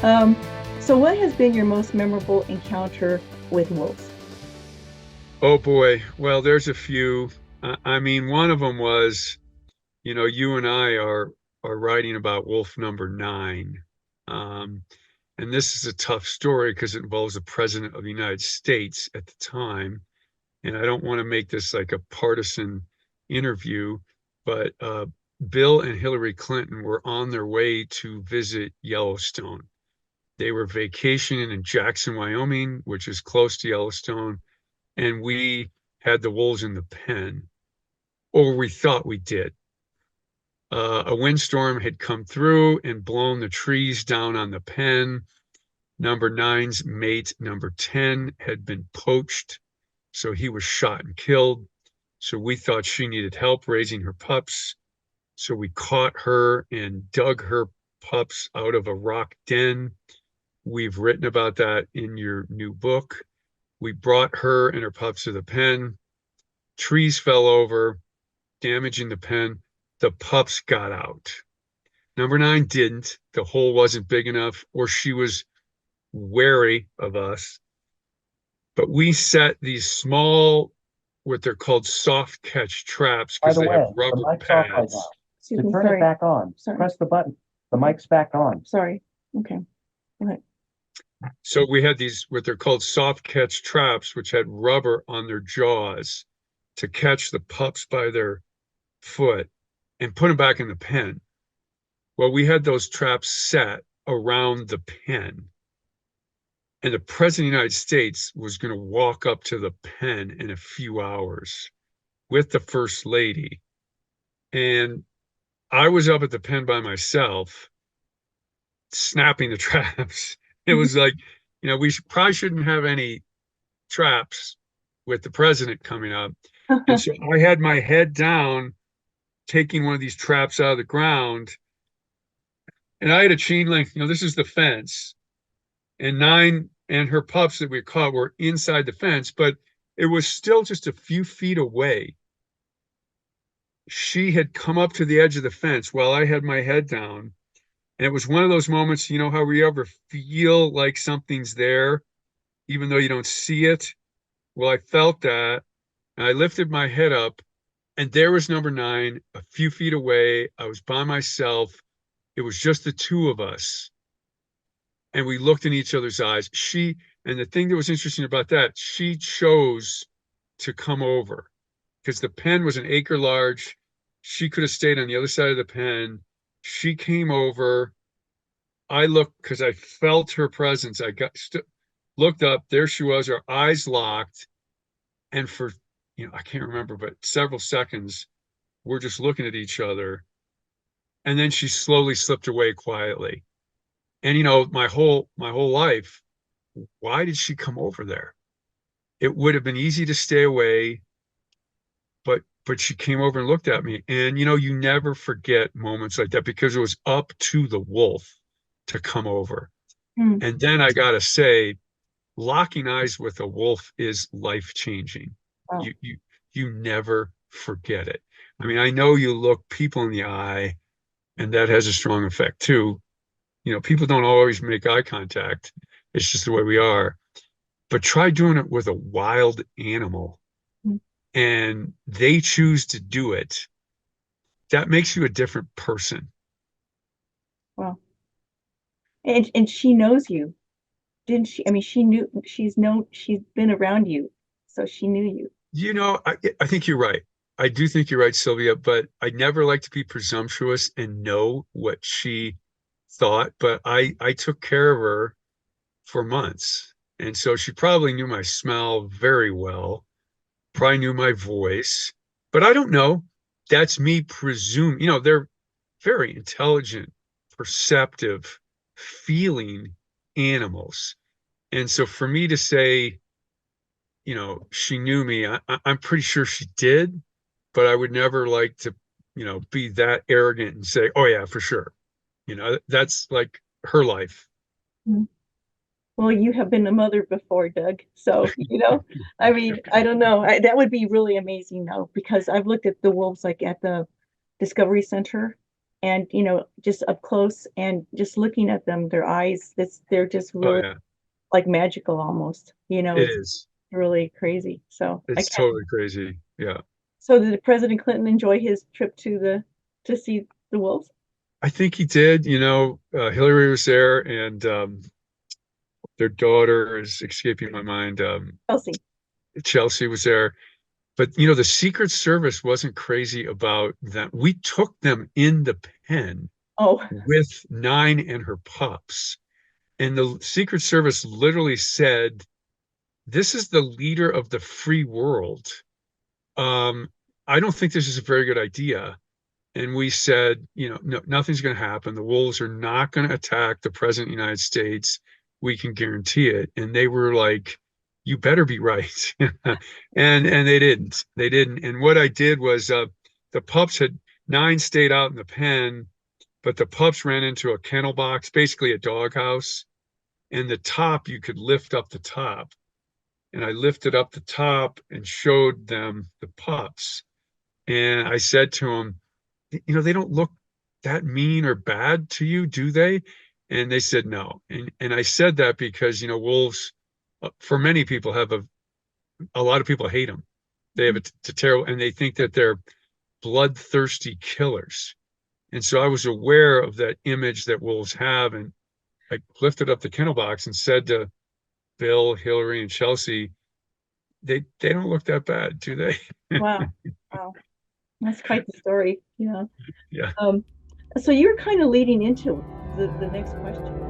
Um, so what has been your most memorable encounter with wolves? Oh boy. Well, there's a few. I mean, one of them was, you and I are writing about wolf number nine. Um, and this is a tough story because it involves the president of the United States at the time. And I don't want to make this like a partisan interview, but Bill and Hillary Clinton were on their way to visit Yellowstone. They were vacationing in Jackson, Wyoming, which is close to Yellowstone, and we had the wolves in the pen, or we thought we did. A windstorm had come through and blown the trees down on the pen. Number nine's mate, number 10, had been poached, so he was shot and killed. So we thought she needed help raising her pups. So we caught her and dug her pups out of a rock den. We've written about that in your new book. We brought her and her pups to the pen. Trees fell over, damaging the pen. The pups got out. Number nine didn't. The hole wasn't big enough, or she was wary of us. But we set these small, what they're called soft catch traps By because the they have way, the rubber mic's off right now. pads. Excuse To me, turn it sorry. back on, Sorry. press the button. The mic's back on. Sorry. Okay. Go ahead. So we had these, what they're called soft catch traps, which had rubber on their jaws to catch the pups by their foot and put them back in the pen. Well, we had those traps set around the pen, and the president of the United States was going to walk up to the pen in a few hours with the first lady. And I was up at the pen by myself, snapping the traps. It was like, we probably shouldn't have any traps with the president coming up. And so I had my head down, taking one of these traps out of the ground, and I had a chain link. This is the fence, and nine and her pups that we caught were inside the fence, but it was still just a few feet away. She had come up to the edge of the fence while I had my head down. And it was one of those moments, how we ever feel like something's there, even though you don't see it. Well, I felt that. And I lifted my head up, and there was number nine a few feet away. I was by myself. It was just the two of us. And we looked in each other's eyes. And the thing that was interesting about that, she chose to come over because the pen was an acre large. She could have stayed on the other side of the pen. She came over. I looked because I felt her presence. Looked up. There she was. Our eyes locked, and for I can't remember, but several seconds, we're just looking at each other. And then she slowly slipped away quietly. And my whole life, why did she come over there? It would have been easy to stay away, but she came over and looked at me. And you never forget moments like that because it was up to the wolf to come over. Hmm. And then I gotta say, locking eyes with a wolf is life changing. Wow. You never forget it. I mean, I know you look people in the eye, and that has a strong effect too. People don't always make eye contact. It's just the way we are. But try doing it with a wild animal Hmm. and they choose to do it. That makes you a different person. Wow. And she knows you, didn't she? I mean, she's been around you, so she knew you. I think you're right. I do think you're right, Sylvia, but I never like to be presumptuous and know what she thought. But I took care of her for months. And so she probably knew my smell very well, probably knew my voice, but I don't know. That's me presume. They're very intelligent, perceptive, feeling animals. And so for me to say, she knew me, I'm pretty sure she did, but I would never like to, be that arrogant and say, oh, yeah, for sure. That's like her life. Hmm. Well, you have been a mother before, Doug. So, I mean, I don't know. That would be really amazing, though, because I've looked at the wolves like at the Discovery Center, And, just up close and just looking at them, their eyes, they're just Oh, really yeah, like magical almost, it it's is. really crazy. So I It's can't. totally crazy. Yeah. So did President Clinton enjoy his trip to see the wolves? I think he did. Hillary was there, and their daughter is escaping my mind. Chelsea. Chelsea was there. But, the Secret Service wasn't crazy about them. We took them in the pen Oh, with Nine and her pups. And the Secret Service literally said, "This is the leader of the free world. Um, I don't think this is a very good idea." And we said, no, nothing's going to happen. The wolves are not going to attack the president of the United States. We can guarantee it. And they were like, "You better be right." And they didn't. They didn't. And what I did was the pups had Nine stayed out in the pen, but the pups ran into a kennel box, basically a doghouse. And the top, you could lift up the top. And I lifted up the top and showed them the pups. And I said to them, they don't look that mean or bad to you, do they? And they said no. And I said that because, wolves, for many people, have a lot of people hate them. They have a terrible, and they think that they're bloodthirsty killers. And so I was aware of that image that wolves have. And I lifted up the kennel box and said to Bill, Hillary, and Chelsea, they don't look that bad, do they? wow. Wow. That's quite the story. Yeah. Yeah. So you're kind of leading into the next question.